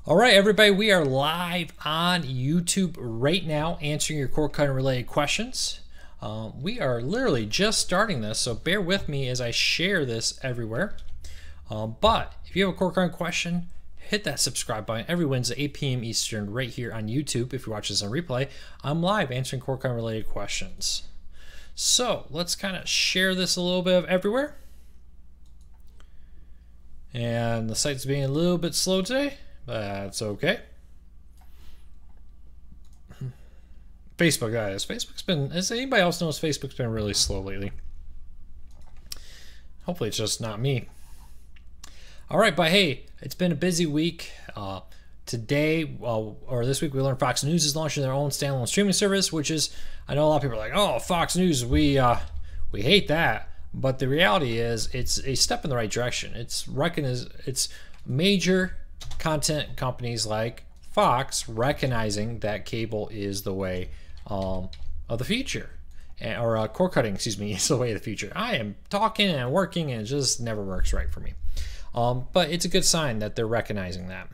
All right, everybody, we are live on YouTube right now answering your cord cutting related questions. We are literally just starting this, so bear with me as I share this everywhere. But if you have a cord cutting question, hit that subscribe button every Wednesday, 8 p.m. Eastern, right here on YouTube. If you watch this on replay, I'm live answering cord cutting related questions. So let's kind of share this a little bit of everywhere. And the site's being a little bit slow today. That's okay. Facebook, guys. Facebook's been, as anybody else knows, Facebook's been really slow lately. Hopefully it's just not me. All right, but hey, it's been a busy week. Today, or this week, we learned Fox News is launching their own standalone streaming service, which is, I know a lot of people are like, oh, Fox News, we hate that. But the reality is, it's a step in the right direction. It's major content companies like Fox recognizing that cable is the way of the future, or cord cutting, excuse me, is the way of the future. I am talking and working and it just never works right for me. But it's a good sign that they're recognizing that.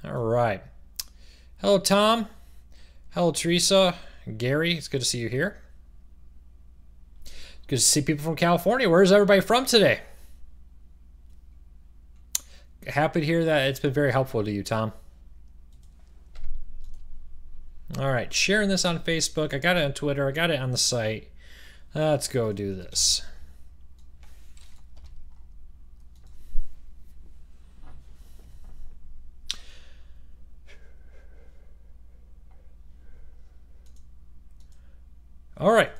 All right. Hello, Tom. Hello, Teresa. Gary, it's good to see you here. Good to see people from California. Where's everybody from today? Happy to hear that it's been very helpful to you, Tom. All right, sharing this on Facebook. I got it on Twitter. I got it on the site. Let's go do this. All right.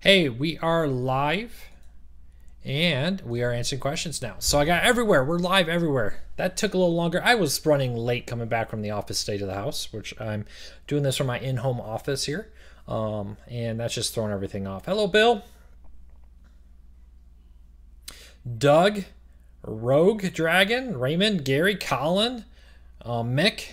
Hey, we are live. And we are answering questions now. So I got everywhere. We're live everywhere. That took a little longer. I was running late coming back from the office state of the house, which I'm doing this from my in-home office here. And that's just throwing everything off. Hello, Bill. Doug, Rogue Dragon, Raymond, Gary, Colin, Mick.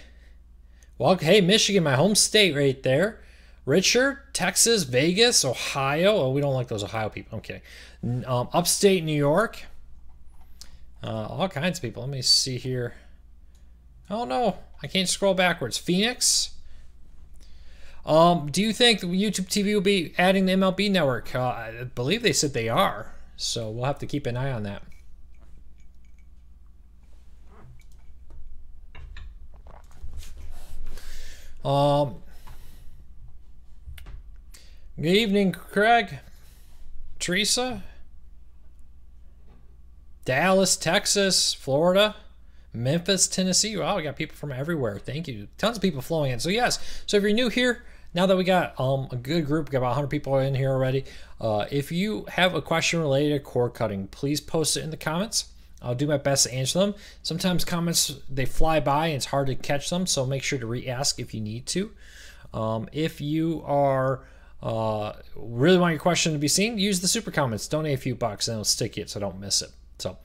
Well, hey, Michigan, my home state right there. Richard, Texas, Vegas, Ohio. Oh, we don't like those Ohio people. I'm kidding. Upstate New York. All kinds of people. Let me see here. Oh, no. I can't scroll backwards. Phoenix. Do you think YouTube TV will be adding the MLB network? I believe they said they are. So we'll have to keep an eye on that. Good evening, Craig. Teresa. Dallas, Texas, Florida, Memphis, Tennessee. Wow, we got people from everywhere. Thank you. Tons of people flowing in. So yes, so if you're new here, now that we got a good group, we got about 100 people in here already. If you have a question related to cord cutting, please post it in the comments. I'll do my best to answer them. Sometimes comments, they fly by and it's hard to catch them, so make sure to re-ask if you need to. If you are really want your question to be seen, use the super comments. Donate a few bucks and it'll stick it so don't miss it. So,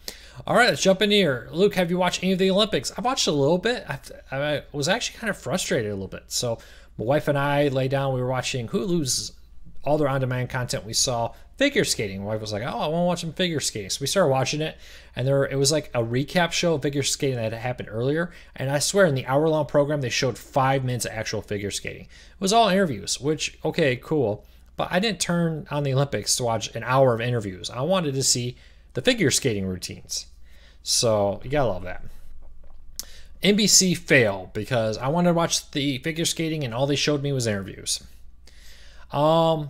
all right, let's jump in here. Luke, have you watched any of the Olympics? I watched a little bit. I was actually kind of frustrated a little bit. So my wife and I lay down. We were watching Hulu's all their on-demand content. We saw figure skating. My wife was like, "Oh, I want to watch some figure skating." So we started watching it, and it was like a recap show of figure skating that had happened earlier. And I swear, in the hour-long program, they showed 5 minutes of actual figure skating. It was all interviews, which okay, cool. But I didn't turn on the Olympics to watch an hour of interviews. I wanted to see the figure skating routines. So you gotta love that. NBC failed because I wanted to watch the figure skating and all they showed me was interviews. Yeah,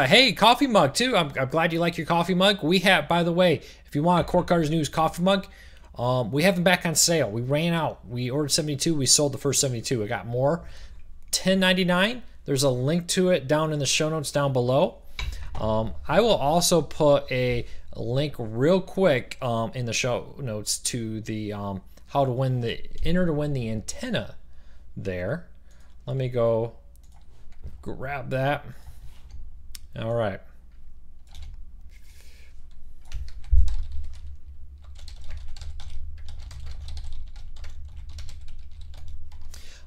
hey, coffee mug too. I'm glad you like your coffee mug. We have, by the way, if you want a Cord Cutters News coffee mug, we have them back on sale. We ran out. We ordered 72. We sold the first 72. We got more. $10.99. There's a link to it down in the show notes down below. I will also put a link real quick in the show notes to the how to win the antenna there. Let me go grab that. All right.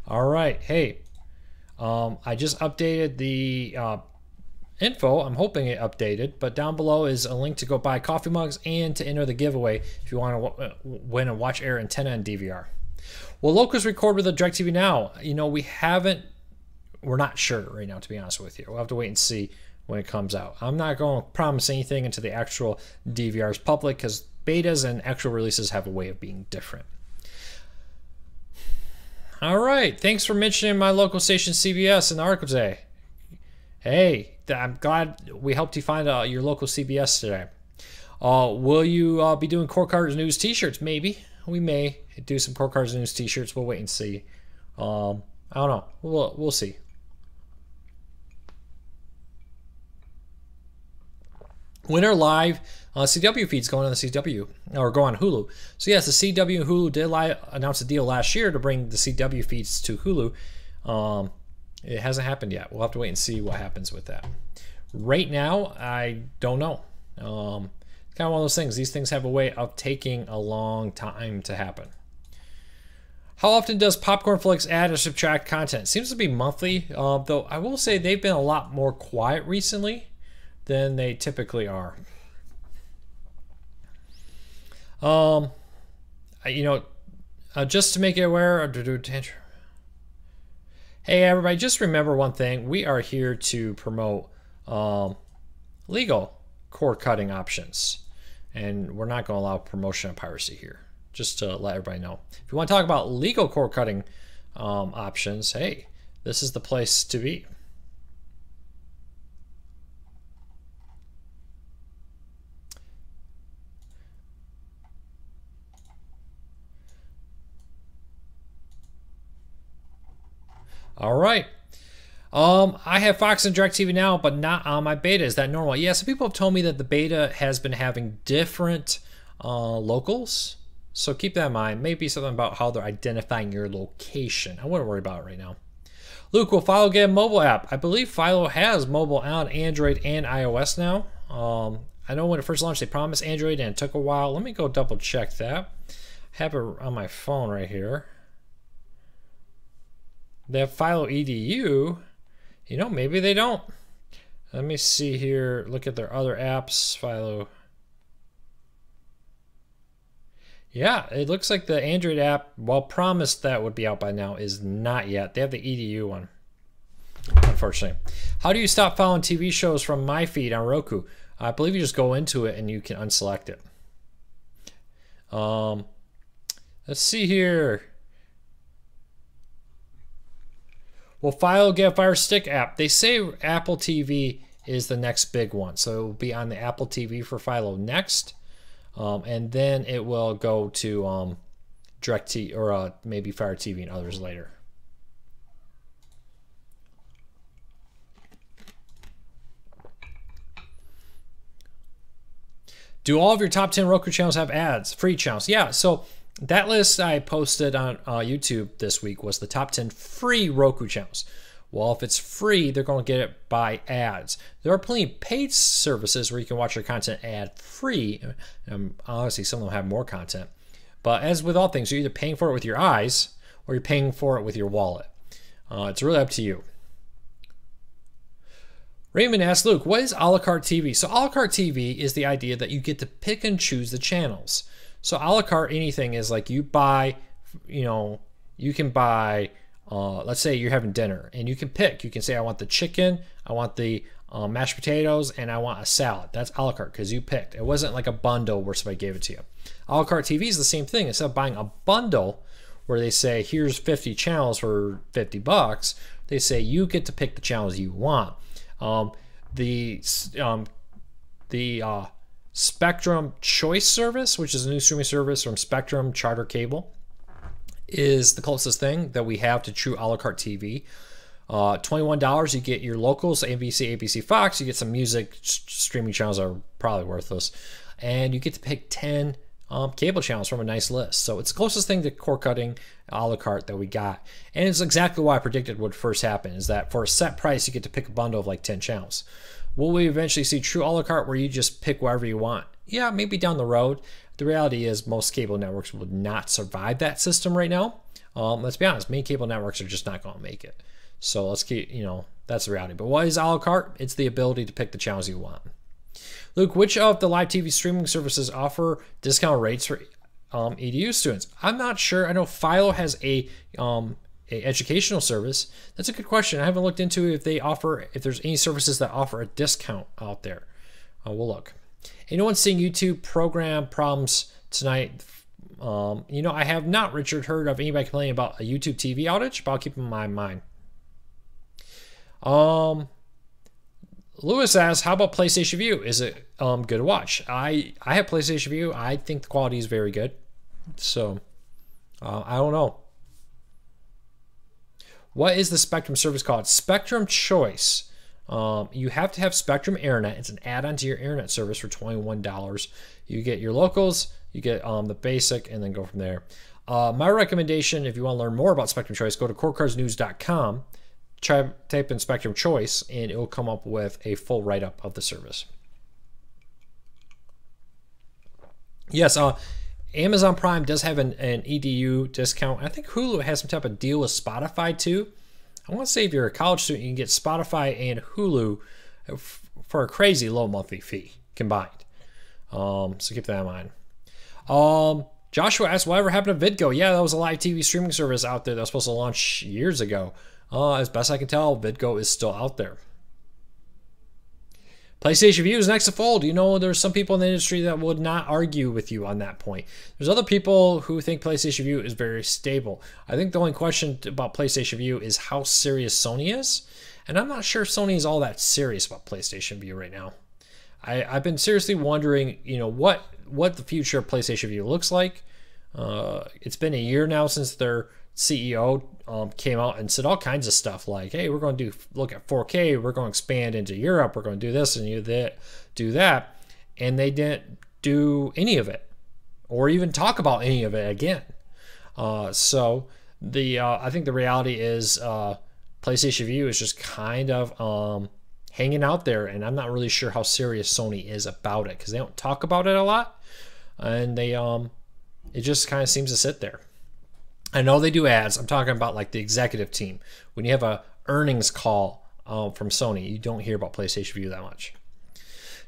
All right. Hey, I just updated the info. I'm hoping it updated, but down below is a link to go buy coffee mugs and to enter the giveaway if you want to win a Watch Air antenna and DVR. Will Locals record with the DirecTV Now? You know, we're not sure right now, to be honest with you. We'll have to wait and see when it comes out. I'm not going to promise anything until the actual DVR is public, because betas and actual releases have a way of being different. All right, thanks for mentioning my local station CBS in the article today. Hey, I'm glad we helped you find your local CBS today. Will you be doing Core Cards News t-shirts? Maybe. We may do some Core Cards News t-shirts. We'll wait and see. I don't know. We'll see. Winter Live CW feeds going on the CW, or go on Hulu. So yes, the CW and Hulu did announce a deal last year to bring the CW feeds to Hulu. It hasn't happened yet. We'll have to wait and see what happens with that. Right now, I don't know. It's kind of one of those things. These things have a way of taking a long time to happen. How often does Popcorn Flicks add or subtract content? Seems to be monthly, though I will say they've been a lot more quiet recently than they typically are. You know, just to make you aware, hey everybody, just remember one thing. We are here to promote legal cord cutting options, and we're not going to allow promotion of piracy here. Just to let everybody know. If you want to talk about legal cord cutting options, hey, this is the place to be. All right. I have Fox and DirecTV Now, but not on my beta. Is that normal? Yeah, some people have told me that the beta has been having different locals. So keep that in mind. Maybe something about how they're identifying your location. I wouldn't worry about it right now. Luke, will Philo get a mobile app? I believe Philo has mobile on Android and iOS now. I know when it first launched, they promised Android and it took a while. Let me go double check that. I have it on my phone right here. They have Philo EDU. You know, maybe they don't. Let me see here. Look at their other apps. Philo. Yeah, it looks like the Android app, while promised that would be out by now, is not yet. They have the EDU one, unfortunately. How do you stop following TV shows from my feed on Roku? I believe you just go into it and you can unselect it. Let's see here. Will Philo get a Fire Stick app? They say Apple TV is the next big one. So it will be on the Apple TV for Philo next. And then it will go to DirecTV or maybe Fire TV and others later. Do all of your top 10 Roku channels have ads? Free channels? Yeah, so that list I posted on YouTube this week was the top 10 free Roku channels. Well, if it's free, they're going to get it by ads. There are plenty of paid services where you can watch your content ad-free. Obviously, some of them have more content. But as with all things, you're either paying for it with your eyes or you're paying for it with your wallet. It's really up to you. Raymond asks, Luke, what is a la carte TV? So a la carte TV is the idea that you get to pick and choose the channels. So a la carte anything is like you buy, you know, you can buy, let's say you're having dinner and you can pick. You can say, I want the chicken, I want the mashed potatoes, and I want a salad. That's a la carte because you picked. It wasn't like a bundle where somebody gave it to you. A la carte TV is the same thing. Instead of buying a bundle where they say, here's 50 channels for $50, they say you get to pick the channels you want. The Spectrum Choice service, which is a new streaming service from Spectrum Charter Cable, is the closest thing that we have to true a la carte TV. $21, you get your locals, ABC, ABC Fox. You get some music. Streaming channels are probably worthless. And you get to pick 10 cable channels from a nice list. So it's the closest thing to cord cutting a la carte that we got. And it's exactly what I predicted would first happen, is that for a set price, you get to pick a bundle of like 10 channels. Will we eventually see true a la carte where you just pick whatever you want? Yeah, maybe down the road. The reality is most cable networks would not survive that system right now. Let's be honest, many cable networks are just not going to make it. So let's keep, you know, That's the reality. But what is a la carte? It's the ability to pick the channels you want. Luke, which of the live TV streaming services offer discount rates for EDU students? I'm not sure. I know Philo has a educational service. That's a good question. I haven't looked into if there's any services that offer a discount out there. We'll look. Anyone seeing YouTube program problems tonight? I have not, Richard, heard of anybody complaining about a YouTube TV outage, but I'll keep them in my mind. Lewis asks, how about PlayStation Vue? Is it good to watch? I have PlayStation Vue. I think the quality is very good. So, I don't know. What is the Spectrum service called? Spectrum Choice. You have to have Spectrum Internet. It's an add-on to your internet service for $21. You get your locals, you get the basic, and then go from there. My recommendation, if you want to learn more about Spectrum Choice, go to corecarsnews.com. Type in Spectrum Choice, and it will come up with a full write-up of the service. Yes, Amazon Prime does have an EDU discount. I think Hulu has some type of deal with Spotify too. I want to say if you're a college student, you can get Spotify and Hulu for a crazy low monthly fee combined. So keep that in mind. Joshua asked, whatever happened to VidGo? Yeah, that was a live TV streaming service out there that was supposed to launch years ago. As best I can tell, VidGo is still out there. PlayStation Vue is next to fold. There's some people in the industry that would not argue with you on that point. There's other people who think PlayStation Vue is very stable. I think the only question about PlayStation Vue is how serious Sony is. And I'm not sure Sony is all that serious about PlayStation Vue right now. I've been seriously wondering, what the future of PlayStation Vue looks like. It's been a year now since their CEO came out and said all kinds of stuff like, hey, we're going to look at 4K, we're going to expand into Europe, we're going to do this and do that, and they didn't do any of it or even talk about any of it again. So I think the reality is PlayStation Vue is just kind of hanging out there, and I'm not really sure how serious Sony is about it because they don't talk about it a lot, and it just kind of seems to sit there. I know they do ads. I'm talking about like the executive team. When you have a earnings call from Sony, you don't hear about PlayStation Vue that much.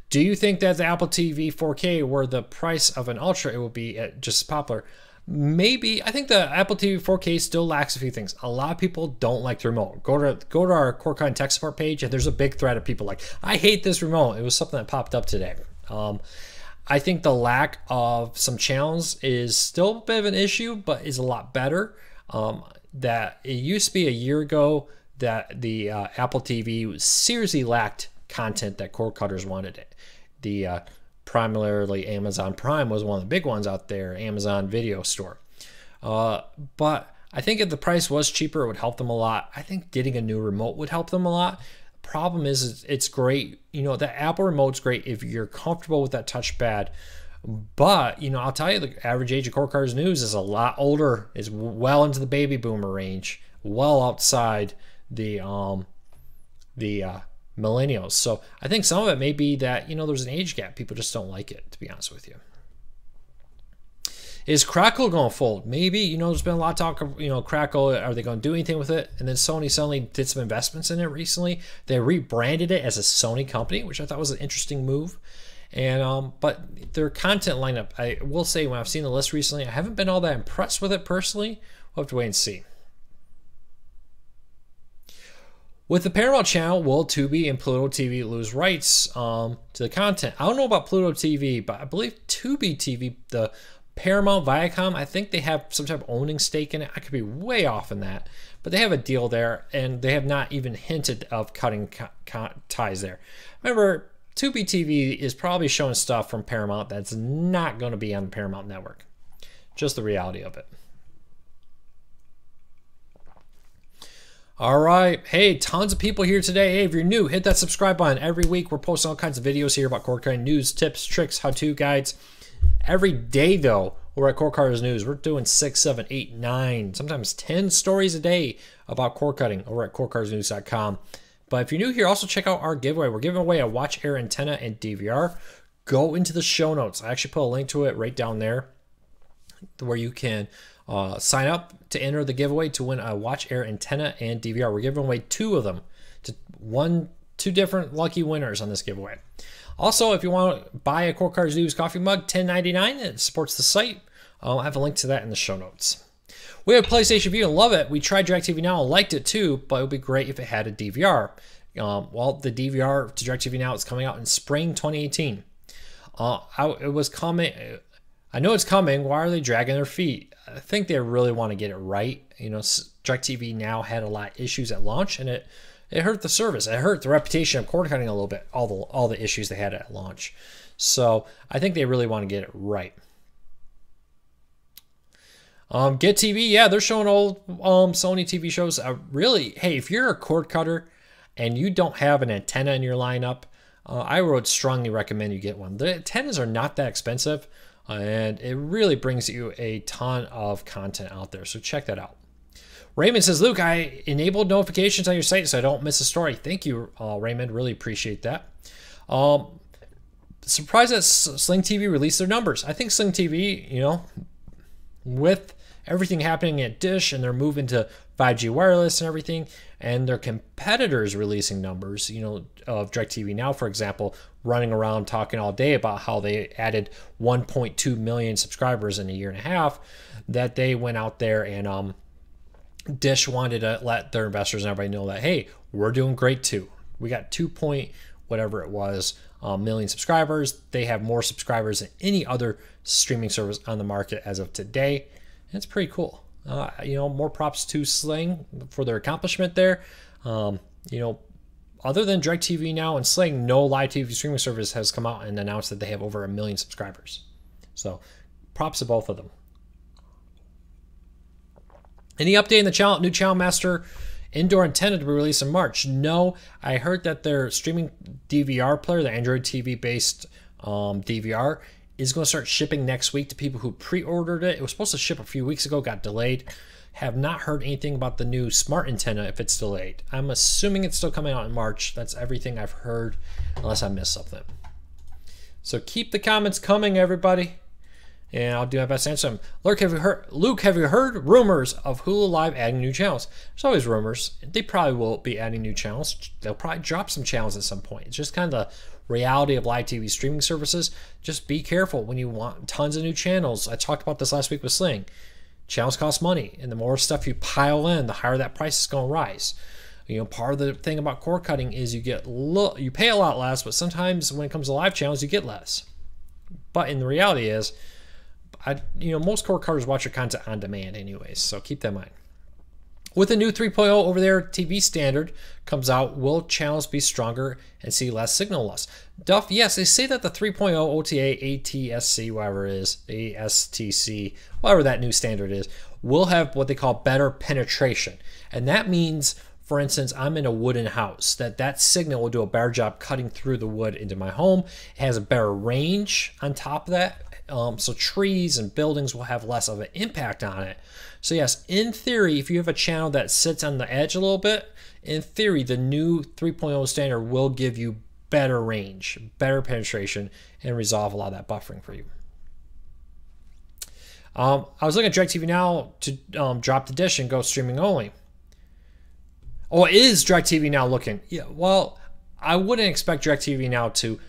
Do you think that the Apple TV 4K were the price of an Ultra, it will be just as popular? Maybe. I think the Apple TV 4K still lacks a few things. A lot of people don't like the remote. Go to our CoreCon tech support page, and there's a big thread of people like, I hate this remote. It was something that popped up today. I think the lack of some channels is still a bit of an issue, but is a lot better. That it used to be a year ago that the Apple TV seriously lacked content that cord cutters wanted it. The primarily Amazon Prime was one of the big ones out there, Amazon Video Store. But I think if the price was cheaper, it would help them a lot. I think getting a new remote would help them a lot. Problem is it's great, the Apple remote's great if you're comfortable with that touchpad, but I'll tell you, the average age of Core Cars News is a lot older. It's well into the baby boomer range, well outside the millennials. So I think some of it may be that there's an age gap, people just don't like it, to be honest with you. Is Crackle going to fold? Maybe. There's been a lot of talk of, Crackle. Are they going to do anything with it? And then Sony suddenly did some investments in it recently. They rebranded it as a Sony company, which I thought was an interesting move. And but their content lineup, I will say, when I've seen the list recently, I haven't been all that impressed with it personally. We'll have to wait and see. With the Paramount channel, will Tubi and Pluto TV lose rights to the content? I don't know about Pluto TV, but I believe Tubi TV, the Paramount, Viacom, I think they have some type of owning stake in it. I could be way off in that, but they have a deal there, and they have not even hinted of cutting ties there. Remember, Tubi TV is probably showing stuff from Paramount that's not going to be on the Paramount network. Just the reality of it. All right. Hey, tons of people here today. Hey, if you're new, hit that subscribe button. Every week, we're posting all kinds of videos here about cord cutting news, tips, tricks, how-to guides. Every day, though, we're at Core Cars News. We're doing 6, 7, 8, 9, sometimes 10 stories a day about cord cutting over at corecarsnews.com. But if you're new here, also check out our giveaway. We're giving away a Watch Air antenna and DVR. Go into the show notes. I actually put a link to it right down there where you can sign up to enter the giveaway to win a Watch Air antenna and DVR. We're giving away 2 of them to two different lucky winners on this giveaway. Also, if you want to buy a Court Cards News coffee mug, $10.99. It supports the site. I'll have a link to that in the show notes. We have PlayStation View and love it. We tried DirecTV Now and liked it too, but it would be great if it had a DVR. Well, the DVR to DirecTV Now is coming out in spring 2018. It was coming. I know it's coming. Why are they dragging their feet? I think they really want to get it right. You know, DirecTV Now had a lot of issues at launch, and it hurt the service. It hurt the reputation of cord cutting a little bit. All the issues they had at launch. So I think they really want to get it right. Get TV, yeah, they're showing old Sony TV shows. Really, hey, if you're a cord cutter and you don't have an antenna in your lineup, I would strongly recommend you get one. The antennas are not that expensive, and it really brings you a ton of content out there. So check that out. Raymond says, Luke, I enabled notifications on your site so I don't miss a story. Thank you, Raymond. Really appreciate that. Surprised that Sling TV released their numbers. I think Sling TV, you know, with everything happening at Dish and they're moving to 5G wireless and everything, and their competitors releasing numbers, you know, of DirecTV Now, for example, running around talking all day about how they added 1.2 million subscribers in a year and a half, that they went out there and Dish wanted to let their investors and everybody know that, hey, we're doing great too. We got 2 point whatever it was million subscribers. They have more subscribers than any other streaming service on the market as of today. And it's pretty cool. You know, more props to Sling for their accomplishment there. You know, other than DirecTV Now and Sling, no live TV streaming service has come out and announced that they have over 1 million subscribers. So props to both of them. Any update in the new Channel Master indoor antenna to be released in March? No, I heard that their streaming DVR player, the Android TV based DVR, is going to start shipping next week to people who pre-ordered it. It was supposed to ship a few weeks ago, got delayed. Have not heard anything about the new smart antenna if it's delayed. I'm assuming it's still coming out in March. That's everything I've heard, unless I missed something. So keep the comments coming, everybody, and I'll do my best to answer them. Luke, have you heard rumors of Hulu Live adding new channels? There's always rumors. They probably will be adding new channels. They'll probably drop some channels at some point. It's just kind of the reality of live TV streaming services. Just be careful when you want tons of new channels. I talked about this last week with Sling. Channels cost money, and the more stuff you pile in, the higher that price is going to rise. You know, part of the thing about cord cutting is you pay a lot less, but sometimes when it comes to live channels, you get less. But in the reality is, most cord cutters watch your content on demand anyways, so keep that in mind. With the new 3.0 over-the-air TV standard comes out, will channels be stronger and see less signal loss? Duff, yes, they say that the 3.0 OTA, ATSC, whatever it is, ASTC, whatever that new standard is, will have what they call better penetration. And that means, for instance, I'm in a wooden house, that signal will do a better job cutting through the wood into my home. It has a better range on top of that. So trees and buildings will have less of an impact on it. So yes, in theory, if you have a channel that sits on the edge a little bit, in theory, the new 3.0 standard will give you better range, better penetration, and resolve a lot of that buffering for you. I was looking at DirecTV Now to drop the dish and go streaming only. Oh, is DirecTV Now looking? Yeah, well, I wouldn't expect DirecTV Now to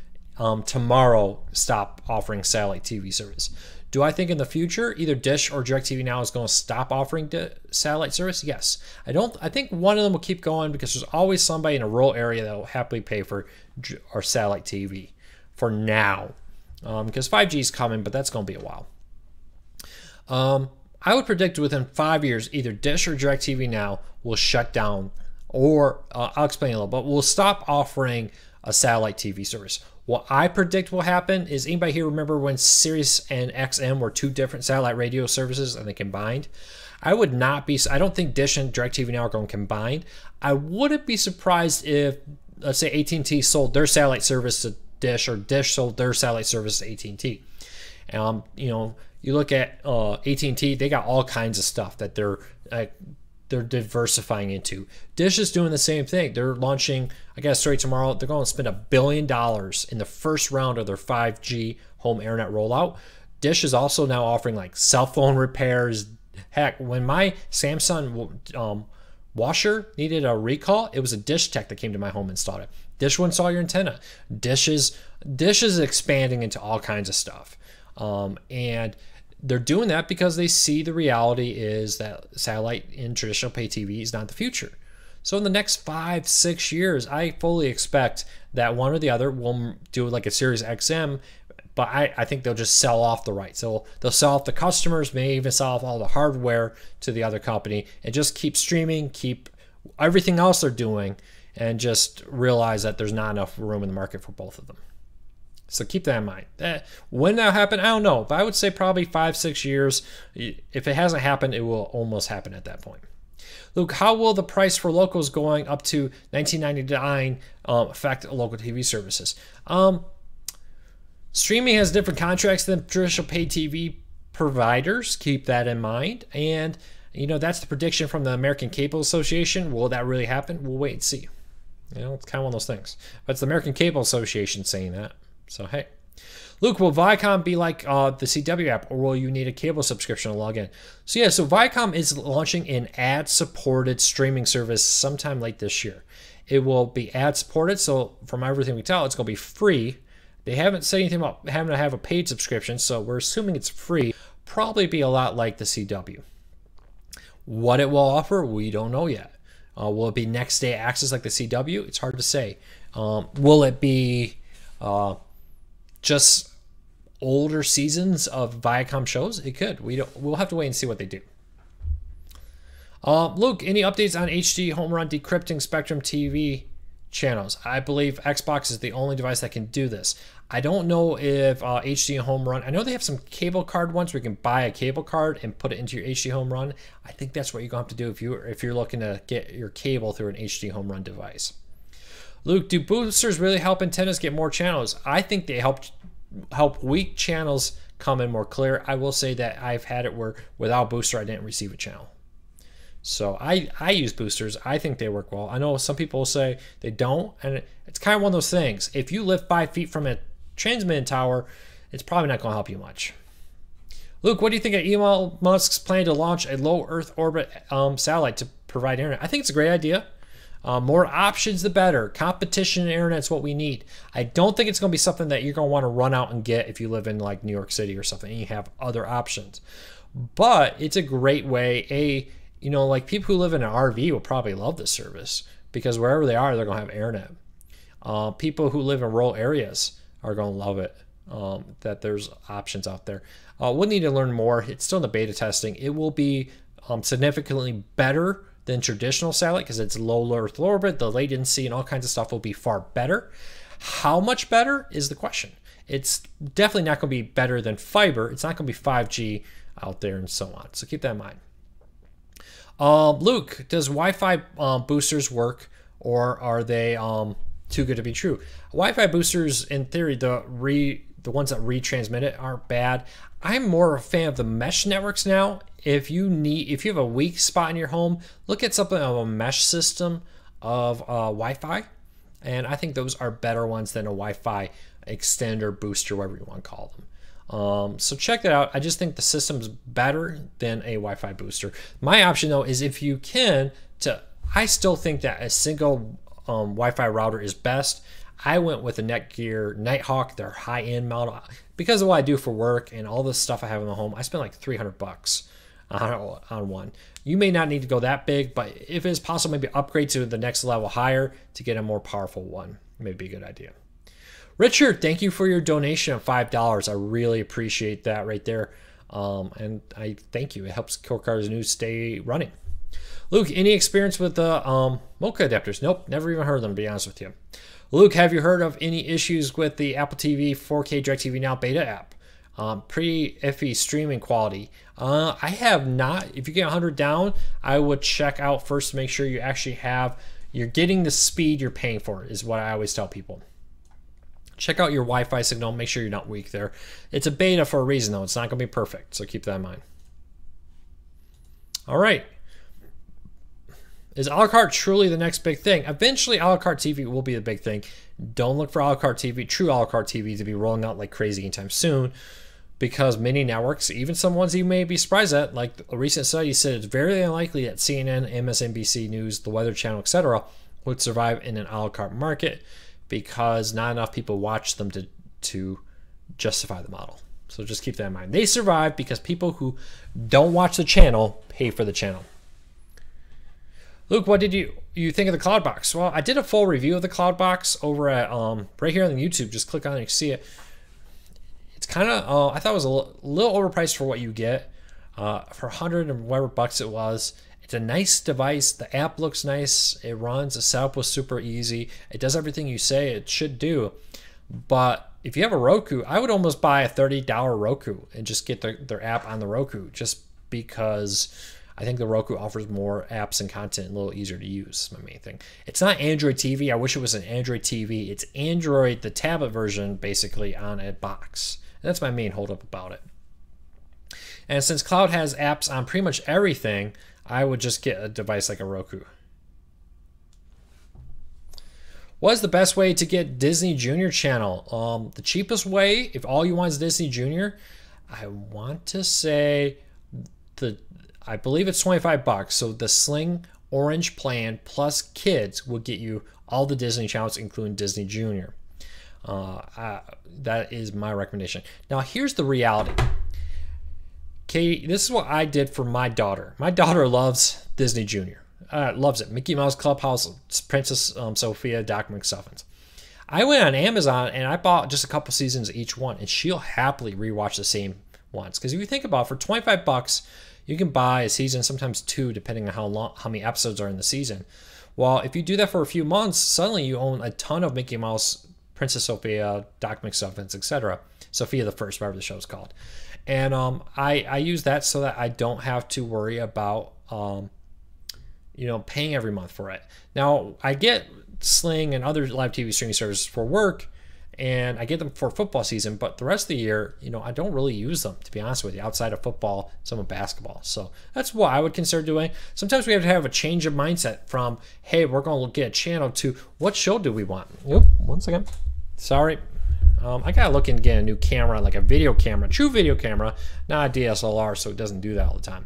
tomorrow stop offering satellite TV service. Do I think in the future either Dish or DirecTV Now is going to stop offering satellite service? Yes. I think one of them will keep going because there's always somebody in a rural area that will happily pay for our satellite TV for now. Because 5G is coming, but that's going to be a while. I would predict within 5 years either Dish or DirecTV Now will shut down, or I'll explain a little, but we'll stop offering a satellite TV service. What I predict will happen is, anybody here remember when Sirius and XM were two different satellite radio services and they combined? I don't think Dish and DirecTV Now are going to combine. I wouldn't be surprised if, let's say, AT&T sold their satellite service to Dish, or Dish sold their satellite service to AT&T. You look at AT&T, they got all kinds of stuff that they're diversifying into. Dish is doing the same thing. They're launching, I got a story tomorrow, they're going to spend $1 billion in the first round of their 5G home internet rollout. Dish is also now offering like cell phone repairs. Heck, when my Samsung washer needed a recall. It was a Dish Tech that came to my home and installed it. Dish will install your antenna. Dish is expanding into all kinds of stuff. And they're doing that because they see the reality is that satellite in traditional pay TV is not the future. So in the next 5-6 years, I fully expect that one or the other will do like a Sirius XM, but I think they'll just sell off the rights. So they'll sell off the customers, may even sell off all the hardware to the other company, and just keep streaming, keep everything else they're doing, and just realize that there's not enough room in the market for both of them. So keep that in mind. When that'll happen, I don't know, but I would say probably 5-6 years. If it hasn't happened, it will almost happen at that point. Luke, how will the price for locals going up to $19.99 affect local TV services? Streaming has different contracts than traditional pay TV providers. Keep that in mind. And, that's the prediction from the American Cable Association. Will that really happen? We'll wait and see. It's kind of one of those things. But it's the American Cable Association saying that. So, hey. Luke, will Viacom be like the CW app, or will you need a cable subscription to log in? So, yeah, so Viacom is launching an ad-supported streaming service sometime late this year. It will be ad-supported, so from everything we tell, it's going to be free. They haven't said anything about having to have a paid subscription, so we're assuming it's free. Probably be a lot like the CW. What it will offer, we don't know yet. Will it be next day access like the CW? It's hard to say. Will it be just older seasons of Viacom shows? It could. We'll have to wait and see what they do. Luke, any updates on HD Home Run decrypting Spectrum TV channels? I believe Xbox is the only device that can do this. I don't know if HD Home Run, I know they have some cable card ones where you can buy a cable card and put it into your HD Home Run. I think that's what you're going to have to do if you're looking to get your cable through an HD Home Run device. Luke, do boosters really help antennas get more channels? I think they help weak channels come in more clear. I will say that I've had it where without booster I didn't receive a channel. So I use boosters. I think they work well. I know some people will say they don't, and it's kind of one of those things. If you live 5 feet from a transmitting tower, it's probably not going to help you much. Luke, what do you think of Elon Musk's plan to launch a low Earth orbit satellite to provide internet? I think it's a great idea. More options, the better. Competition in internet is what we need. I don't think it's going to be something that you're going to want to run out and get if you live in like New York City or something and you have other options. But it's a great way. Like people who live in an RV will probably love this service because wherever they are, they're going to have internet. People who live in rural areas are going to love it, that there's options out there. We'll need to learn more. It's still in the beta testing. It will be significantly better than traditional satellite because it's low Earth orbit. The latency and all kinds of stuff will be far better. How much better is the question. It's definitely not going to be better than fiber. It's not going to be 5G out there and so on. So keep that in mind. Luke, does Wi-Fi boosters work, or are they too good to be true? Wi-Fi boosters, in theory, the ones that retransmit it aren't bad. I'm more a fan of the mesh networks now. If you have a weak spot in your home, look at something of a mesh system of Wi-Fi, and I think those are better ones than a Wi-Fi extender booster, whatever you want to call them. So check that out. I just think the system's better than a Wi-Fi booster. My option though is if you can, I still think that a single Wi-Fi router is best. I went with the Netgear Nighthawk, their high-end model, because of what I do for work and all the stuff I have in the home. I spend like $300 on one. You may not need to go that big, but if it's possible, maybe upgrade to the next level higher to get a more powerful one. Maybe a good idea. Richard, thank you for your donation of $5. I really appreciate that right there. And I thank you. It helps Core Cars News stay running. Luke, any experience with the Mocha adapters? Nope, never even heard of them, to be honest with you. Luke, have you heard of any issues with the Apple TV 4K DirecTV Now beta app? Pretty iffy streaming quality. I have not. If you get 100 down, I would check out first to make sure you actually you're getting the speed you're paying for, is what I always tell people. Check out your Wi-Fi signal. Make sure you're not weak there. It's a beta for a reason, though. It's not going to be perfect, so keep that in mind. All right. Is a la carte truly the next big thing? Eventually, a la carte TV will be the big thing. Don't look for a la carte TV, true a la carte TV, to be rolling out like crazy anytime soon. because many networks, even some ones you may be surprised at, like a recent study said it's very unlikely that CNN, MSNBC News, the Weather Channel, etc., would survive in an a la carte market because not enough people watch them to justify the model. So just keep that in mind. They survive because people who don't watch the channel pay for the channel. Luke, what did you think of the Cloud Box? Well, I did a full review of the Cloud Box over at right here on YouTube. Just click on it and you see it. It's kind of I thought it was a little overpriced for what you get. For 100 and whatever bucks it was. It's a nice device. The app looks nice. It runs. The setup was super easy. It does everything you say it should do. But if you have a Roku, I would almost buy a $30 Roku and just get their app on the Roku, just because I think the Roku offers more apps and content, a little easier to use. Is my main thing. It's not Android TV. I wish it was an Android TV. It's Android, the tablet version, basically on a box. And that's my main holdup about it. And since Cloud has apps on pretty much everything, I would just get a device like a Roku. What is the best way to get Disney Junior channel? The cheapest way, if all you want is Disney Junior, I want to say I believe it's 25 bucks. So the Sling Orange plan plus kids will get you all the Disney channels, including Disney Junior. That is my recommendation. Now here's the reality. Katie, this is what I did for my daughter. My daughter loves Disney Junior. Loves it. Mickey Mouse Clubhouse, Princess Sophia, Doc McStuffins. I went on Amazon and I bought just a couple seasons each one, and she'll happily rewatch the same ones. Because if you think about it, for 25 bucks, you can buy a season, sometimes two, depending on how many episodes are in the season. Well, if you do that for a few months, suddenly you own a ton of Mickey Mouse, Princess Sophia, Doc McStuffins, etc. Sophia the First, whatever the show is called. And I use that so that I don't have to worry about paying every month for it. Now I get Sling and other live TV streaming services for work, and I get them for football season, but the rest of the year, I don't really use them, to be honest with you, outside of football, some of basketball. So that's what I would consider doing. Sometimes we have to have a change of mindset from, hey, we're going to get a channel, to what show do we want? Yep, one second. Sorry. I gotta look into getting a new camera, like a video camera, true video camera, not a DSLR, so it doesn't do that all the time.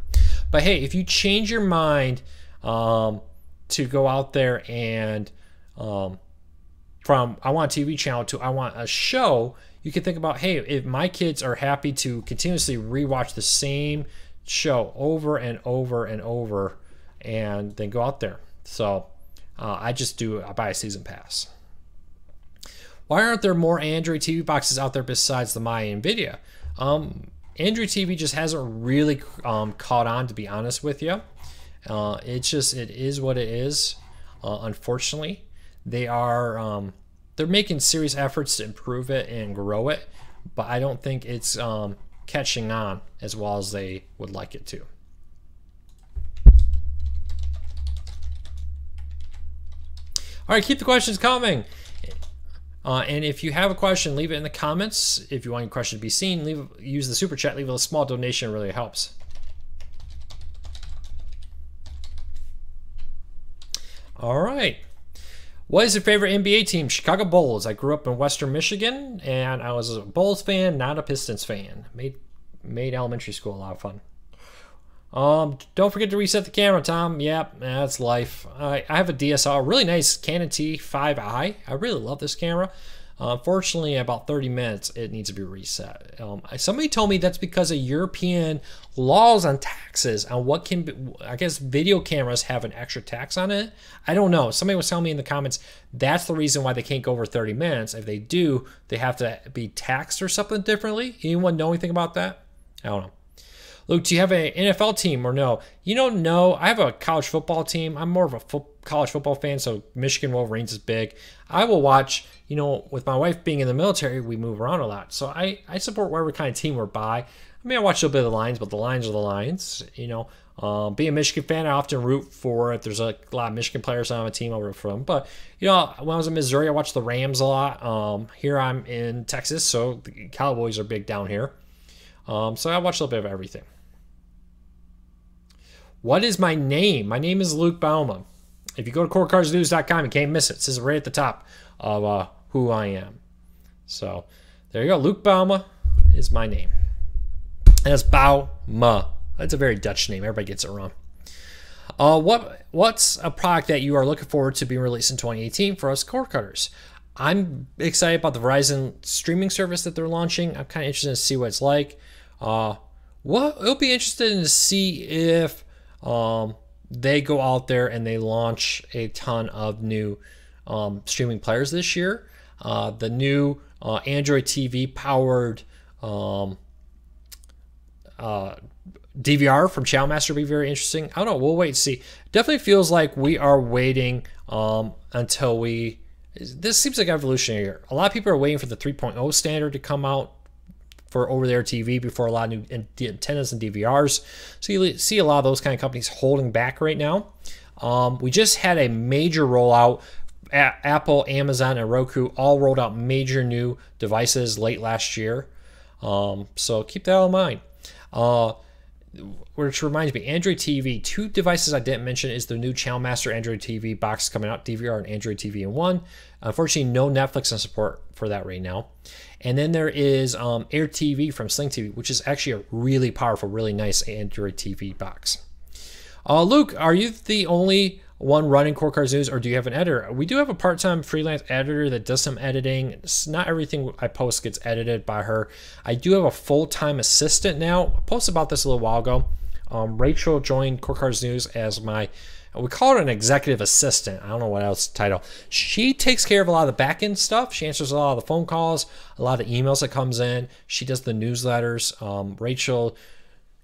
But hey, if you change your mind to go out there and from I want a TV channel to I want a show, you can think about, hey, if my kids are happy to continuously rewatch the same show over and over and over, and then go out there. So I buy a season pass. Why aren't there more Android TV boxes out there besides the My NVIDIA? Android TV just hasn't really caught on, to be honest with you. It is what it is. Unfortunately, they're making serious efforts to improve it and grow it, but I don't think it's catching on as well as they would like it to. All right, keep the questions coming. And if you have a question, leave it in the comments. If you want your question to be seen, use the super chat. Leave a small donation; it really helps. All right. What is your favorite NBA team? Chicago Bulls. I grew up in Western Michigan, and I was a Bulls fan, not a Pistons fan. Made elementary school a lot of fun. Don't forget to reset the camera, Tom. Yep, that's life. I have a DSLR, really nice Canon T5i. I really love this camera. Unfortunately, about 30 minutes, it needs to be reset. Somebody told me that's because of European laws on taxes on what can be, I guess video cameras have an extra tax on it. I don't know. Somebody was telling me in the comments that's the reason why they can't go over 30 minutes. If they do, they have to be taxed or something differently. Anyone know anything about that? I don't know. Luke, do you have an NFL team or no? No. I have a college football team. I'm more of a college football fan, so Michigan Wolverines is big. I will watch, with my wife being in the military, we move around a lot. So I support whatever kind of team we're by. I watch a little bit of the Lions, but the Lions are the Lions. Being a Michigan fan, I often root for, if there's a lot of Michigan players on a team, I'll root for them. But, when I was in Missouri, I watched the Rams a lot. Here I'm in Texas, so the Cowboys are big down here. So I watch a little bit of everything. What is my name? My name is Luke Bauma. If you go to corecarsnews.com, you can't miss it. It says right at the top of who I am. So there you go. Luke Bauma is my name. And it's Bauma. That's a very Dutch name. Everybody gets it wrong. What's a product that you are looking forward to being released in 2018 for us cord cutters? I'm excited about the Verizon streaming service that they're launching. I'm kind of interested to see what it's like. It'll be interesting to see if they go out there and they launch a ton of new streaming players this year. The new Android TV powered DVR from Channel Master will be very interesting. I don't know. We'll wait and see. Definitely feels like we are waiting until we... This seems like evolutionary here. A lot of people are waiting for the 3.0 standard to come out for over-the-air TV before a lot of new antennas and DVRs. So you see a lot of those kind of companies holding back right now. We just had a major rollout. Apple, Amazon, and Roku all rolled out major new devices late last year. So keep that in mind. Which reminds me, Android TV, 2 devices I didn't mention is the new Channel Master Android TV box coming out, DVR and Android TV in one. Unfortunately, no Netflix and support for that right now. And then there is Air TV from Sling TV, which is actually a really powerful, really nice Android TV box. Luke, are you the only one running Cord Cutterz News, or do you have an editor? We do have a part-time freelance editor that does some editing. Not everything I post gets edited by her. I do have a full-time assistant now. I posted about this a little while ago. Rachel joined Cord Cutterz News as my, we call her an executive assistant. I don't know what else title. She takes care of a lot of the back-end stuff. She answers a lot of the phone calls, a lot of the emails that comes in. She does the newsletters. Rachel,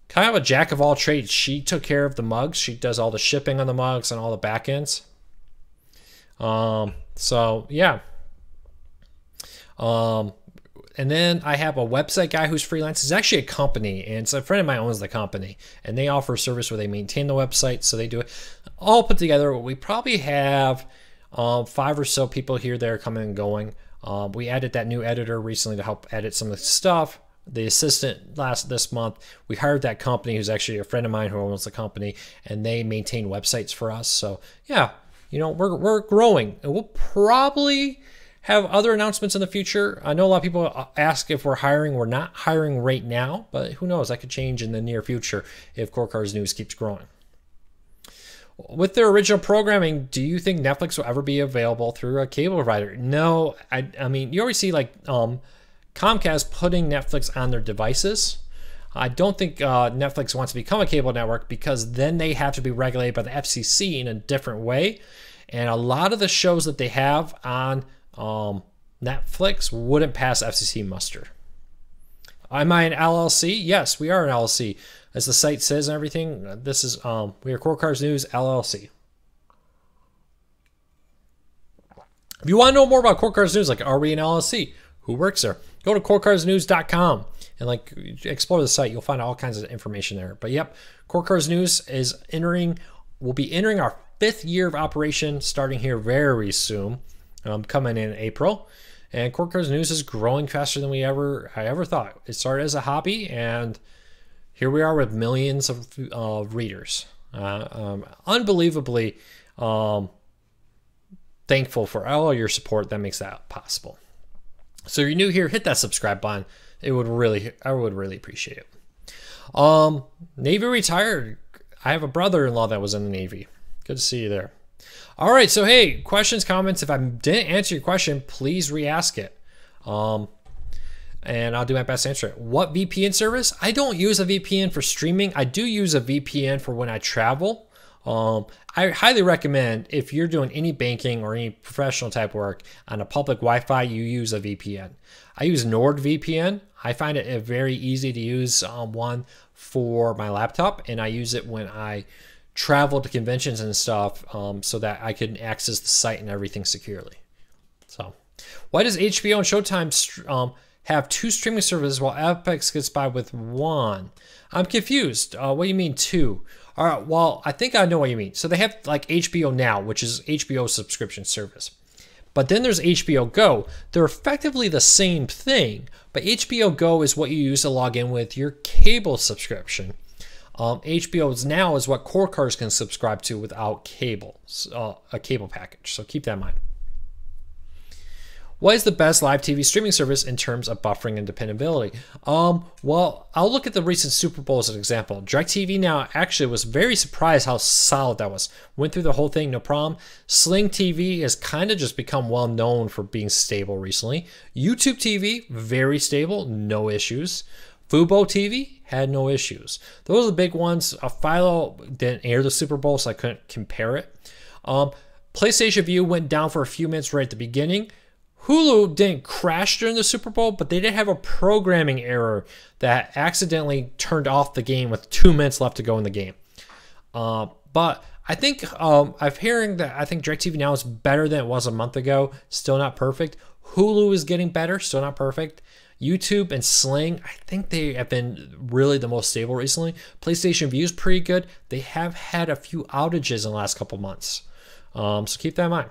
kind of a jack of all trades. She took care of the mugs. She does all the shipping on the mugs and all the back ends. So yeah. And then I have a website guy who's freelance. It's actually a company, and so a friend of mine owns the company, and they offer a service where they maintain the website, so they do it all put together. We probably have 5 or so people here that are coming and going. We added that new editor recently to help edit some of the stuff. The assistant this month. We hired that company who's actually a friend of mine who owns the company, and they maintain websites for us. So yeah, you know, we're growing, and we'll probably have other announcements in the future. I know a lot of people ask if we're hiring. We're not hiring right now, but who knows? That could change in the near future if Cord Cutterz News keeps growing. With their original programming, do you think Netflix will ever be available through a cable provider? No, I mean, you always see like Comcast putting Netflix on their devices. I don't think Netflix wants to become a cable network, because then they have to be regulated by the FCC in a different way. And a lot of the shows that they have on Netflix wouldn't pass FCC muster. Am I an LLC? Yes, we are an LLC. As the site says and everything, this is we are Cord Cutterz News LLC. If you want to know more about Cord Cutterz News, like are we an LLC? Who works there? Go to cordcutterznews.com and like explore the site. You'll find all kinds of information there. But yep, Cord Cutterz News is we'll be entering our 5th year of operation starting here very soon, coming in April. And Cord Cutterz News is growing faster than I ever thought. It started as a hobby, and here we are with millions of readers. Unbelievably thankful for all your support that makes that possible. So if you're new here, hit that subscribe button. I would really appreciate it. Navy retired. I have a brother-in-law that was in the Navy. Good to see you there. All right, so hey, questions, comments. If I didn't answer your question, please re-ask it. And I'll do my best to answer it. What VPN service? I don't use a VPN for streaming. I do use a VPN for when I travel. I highly recommend, if you're doing any banking or any professional type work on a public Wi-Fi, you use a VPN. I use NordVPN. I find it a very easy to use one for my laptop, and I use it when I travel to conventions and stuff, so that I can access the site and everything securely. So, why does HBO and Showtime have 2 streaming services while Epix gets by with 1? I'm confused. What do you mean 2? All right, well, I think I know what you mean. So they have like HBO Now, which is HBO's subscription service. But then there's HBO Go. They're effectively the same thing, but HBO Go is what you use to log in with your cable subscription. HBO Now is what Cord Cutterz can subscribe to without cable, a cable package. So keep that in mind. What is the best live TV streaming service in terms of buffering and dependability? Well, I'll look at the recent Super Bowl as an example. DirecTV Now actually was very surprised how solid that was. Went through the whole thing, no problem. Sling TV has kind of just become well known for being stable recently. YouTube TV, very stable, no issues. Fubo TV had no issues. Those are the big ones. Philo didn't air the Super Bowl, so I couldn't compare it. PlayStation Vue went down for a few minutes right at the beginning. Hulu didn't crash during the Super Bowl, but they did have a programming error that accidentally turned off the game with 2 minutes left to go in the game. But I think I'm hearing that I think DirecTV Now is better than it was a month ago. Still not perfect. Hulu is getting better. Still not perfect. YouTube and Sling, I think they have been really the most stable recently. PlayStation Vue is pretty good. They have had a few outages in the last couple months. So keep that in mind.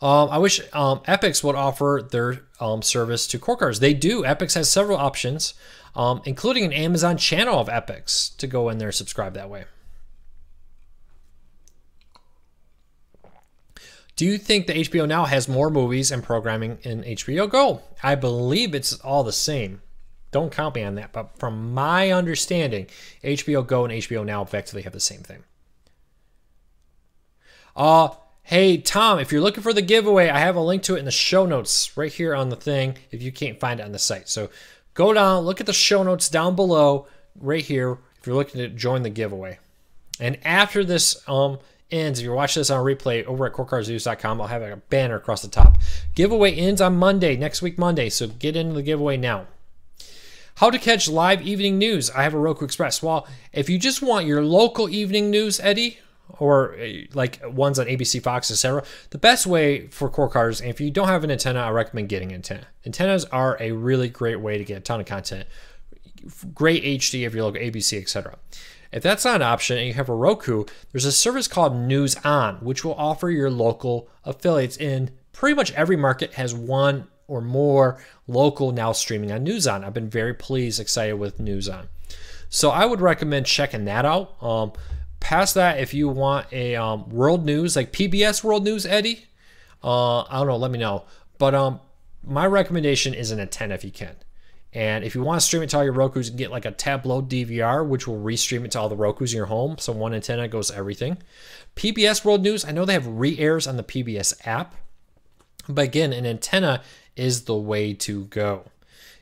I wish Epix would offer their service to Core Cars. They do. Epix has several options, including an Amazon channel of Epix to go in there and subscribe that way. Do you think that HBO Now has more movies and programming in HBO Go? I believe it's all the same. Don't count me on that, but from my understanding, HBO Go and HBO Now effectively have the same thing. Hey, Tom, if you're looking for the giveaway, I have a link to it in the show notes right here on the thing if you can't find it on the site. So go down, look at the show notes down below right here if you're looking to join the giveaway. And after this ends, if you're watching this on replay over at corecarsnews.com, I'll have a banner across the top. Giveaway ends on Monday, next week Monday, so get into the giveaway now. How to catch live evening news. I have a Roku Express. Well, if you just want your local evening news, Eddie, or like ones on ABC, Fox, etc., the best way for Core Cars, and if you don't have an antenna, I recommend getting an antenna. Antennas are a really great way to get a ton of content. Great HD if you're local ABC, etc. If that's not an option and you have a Roku, there's a service called News On, which will offer your local affiliates in pretty much every market has one or more local now streaming on News On. I've been very pleased, excited with News On. So I would recommend checking that out. Past that, if you want a world news, like PBS World News, Eddie, I don't know, let me know. But my recommendation is an antenna if you can. And if you want to stream it to all your Rokus, you can get like a Tableau DVR, which will restream it to all the Rokus in your home. So one antenna goes to everything. PBS World News, I know they have re-airs on the PBS app. But again, an antenna is the way to go.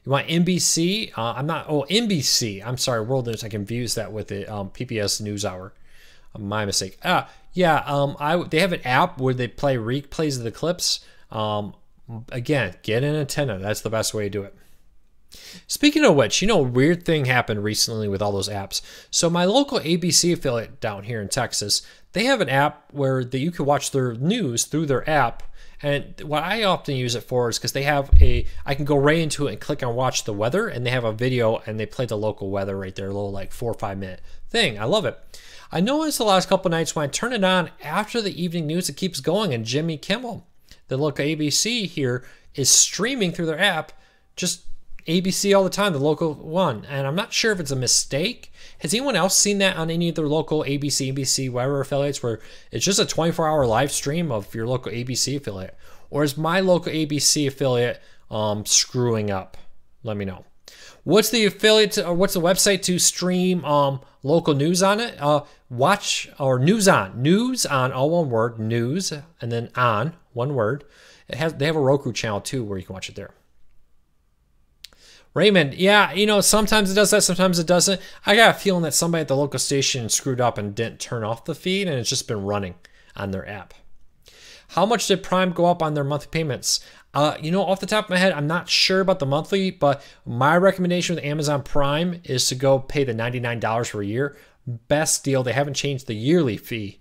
You want NBC? NBC. I'm sorry, World News. I confused that with the PBS NewsHour. My mistake. They have an app where they play replays of the clips. Again, get an antenna. That's the best way to do it. Speaking of which, a weird thing happened recently with all those apps. So my local ABC affiliate down here in Texas, they have an app where you can watch their news through their app. And what I often use it for is because they have I can go right into it and click on watch the weather, and they have a video and they play the local weather right there, a little like 4 or 5 minute thing. I love it. I noticed the last couple nights when I turn it on after the evening news, it keeps going, and Jimmy Kimmel, the local ABC here, is streaming through their app, just ABC all the time, the local one. And I'm not sure if it's a mistake. Has anyone else seen that on any of their local ABC, NBC, whatever affiliates where it's just a 24-hour live stream of your local ABC affiliate? Or is my local ABC affiliate screwing up? Let me know. What's the affiliate or what's the website to stream local news on it? Watch or News On. News On, all one word, news, and then on, one word. They have a Roku channel too where you can watch it there. Raymond, yeah, sometimes it does that, sometimes it doesn't. I got a feeling that somebody at the local station screwed up and didn't turn off the feed, and it's just been running on their app. How much did Prime go up on their monthly payments? Off the top of my head, I'm not sure about the monthly, but my recommendation with Amazon Prime is to go pay the $99 for a year. Best deal. They haven't changed the yearly fee.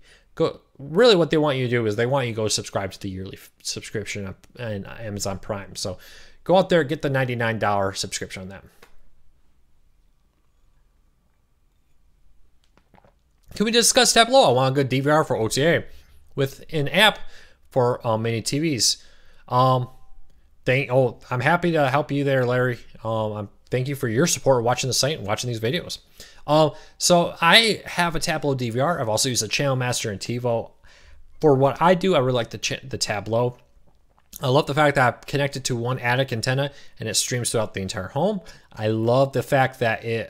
Really what they want you to do is they want you to go subscribe to the yearly subscription in Amazon Prime. So go out there, get the $99 subscription on that. Can we discuss Tableau? I want a good DVR for OTA with an app for mini TVs. I'm happy to help you there, Larry. Thank you for your support watching the site and watching these videos. So I have a Tableau DVR. I've also used a Channel Master and TiVo. For what I do, I really like the Tableau. I love the fact that I'm connected to one attic antenna and it streams throughout the entire home. I love the fact that it,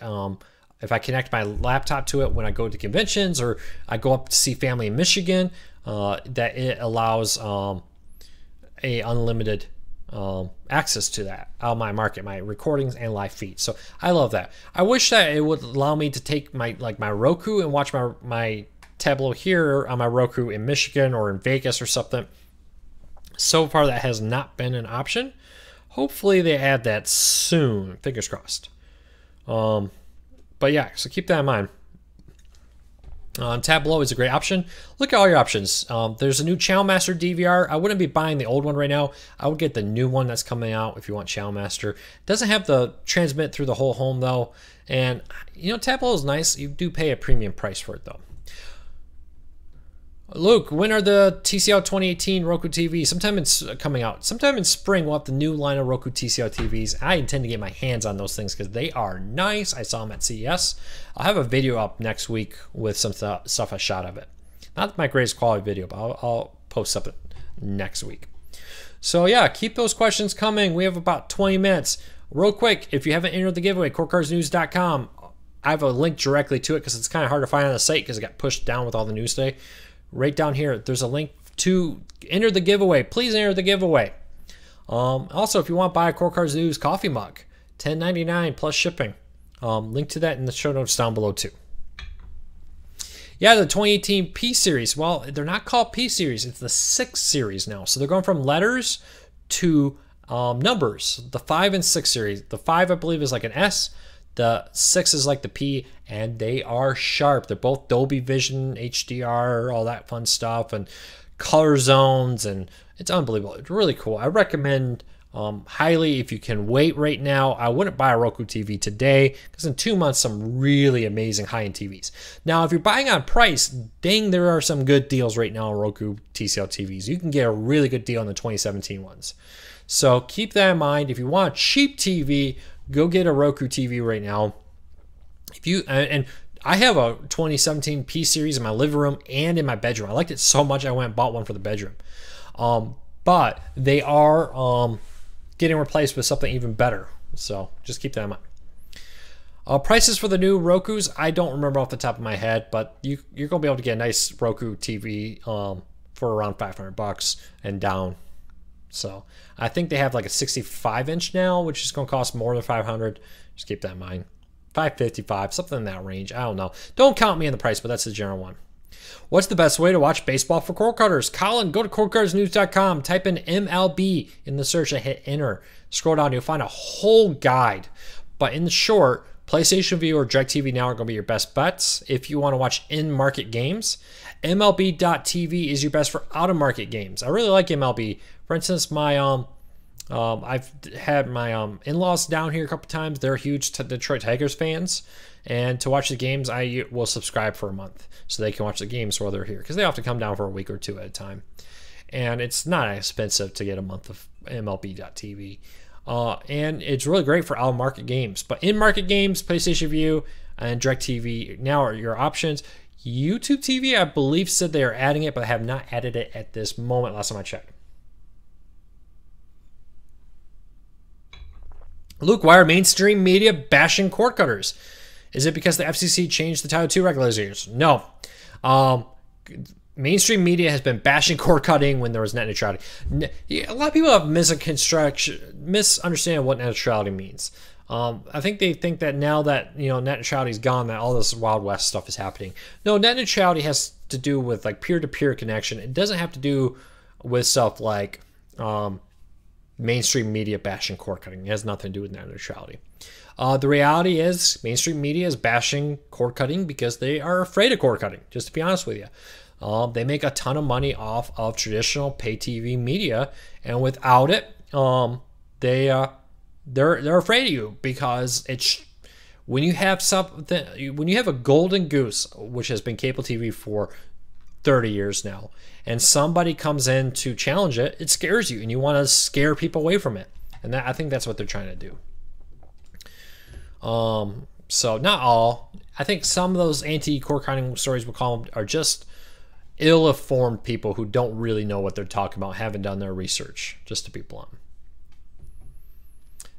if I connect my laptop to it when I go to conventions or I go up to see family in Michigan, that it allows a unlimited access to that on my market, my recordings and live feeds. So I love that. I wish that it would allow me to take my Roku and watch my Tableau here on my Roku in Michigan or in Vegas or something. So far, that has not been an option. Hopefully, they add that soon. Fingers crossed. But yeah, so keep that in mind. Tableau is a great option. Look at all your options. There's a new Channel Master DVR. I wouldn't be buying the old one right now. I would get the new one that's coming out if you want Channel Master. It doesn't have the transmit through the whole home though. And you know, Tableau is nice. You do pay a premium price for it though. Luke, when are the TCL 2018 Roku TV? Sometime it's coming out. Sometime in spring, we'll have the new line of Roku TCL TVs. I intend to get my hands on those things because they are nice. I saw them at CES. I'll have a video up next week with some stuff I shot of it. Not my greatest quality video, but I'll post something next week. So yeah, keep those questions coming. We have about 20 minutes. Real quick, if you haven't entered the giveaway, corecarsnews.com. I have a link directly to it because it's kind of hard to find on the site because it got pushed down with all the news today. Right down here, there's a link to enter the giveaway. Please enter the giveaway. Also, if you want to buy a Core Cars News coffee mug, $10.99 plus shipping. Link to that in the show notes down below too. Yeah, the 2018 P Series. Well, they're not called P Series. It's the 6 Series now. So they're going from letters to numbers. The 5 and 6 Series. The 5, I believe, is like an S. The 6 is like the P, and they are sharp. They're both Dolby Vision, HDR, all that fun stuff, and color zones, and it's unbelievable. It's really cool. I recommend highly if you can wait right now. I wouldn't buy a Roku TV today because in 2 months, some really amazing high-end TVs. Now, if you're buying on price, dang, there are some good deals right now on Roku TCL TVs. You can get a really good deal on the 2017 ones. So keep that in mind. If you want a cheap TV, go get a Roku TV right now. If you and I have a 2017 P Series in my living room and in my bedroom. I liked it so much I went and bought one for the bedroom. But they are getting replaced with something even better. So just keep that in mind. Prices for the new Rokus, I don't remember off the top of my head, but you're going to be able to get a nice Roku TV for around $500 and down. So I think they have like a 65-inch now, which is going to cost more than $500. Just keep that in mind. $555, something in that range. I don't know. Don't count me on the price, but that's the general one. What's the best way to watch baseball for cord cutters? Colin, go to corecarsnews.com, type in MLB in the search and hit enter. Scroll down, you'll find a whole guide. But in the short, PlayStation View or DirecTV Now are going to be your best bets if you want to watch in-market games. MLB.TV is your best for out-of-market games. I really like MLB. For instance, my I've had my in-laws down here a couple times. They're huge Detroit Tigers fans, and to watch the games, I will subscribe for a month so they can watch the games while they're here because they have to come down for a week or two at a time, and it's not expensive to get a month of MLB.TV. And it's really great for out-of-market games. But in-market games, PlayStation View and DirecTV Now are your options. YouTube TV, I believe, said they are adding it, but I have not added it at this moment last time I checked. Luke, why are mainstream media bashing cord cutters? Is it because the FCC changed the Title II regulators? No. Mainstream media has been bashing cord cutting when there was net neutrality. A lot of people have misunderstand what net neutrality means. I think they think that now that net neutrality is gone, that all this Wild West stuff is happening. No, net neutrality has to do with like peer-to-peer connection. It doesn't have to do with stuff like mainstream media bashing cord cutting. It has nothing to do with net neutrality. The reality is mainstream media is bashing cord cutting because they are afraid of cord cutting, just to be honest with you. They make a ton of money off of traditional pay TV media, and without it, they're afraid of you because it's when you have a golden goose, which has been cable TV for 30 years now, and somebody comes in to challenge it, it scares you, and you want to scare people away from it. And I think that's what they're trying to do. So not all. I think some of those anti-cord cutting stories, we'll call them, are just ill-informed people who don't really know what they're talking about, haven't done their research, just to be blunt.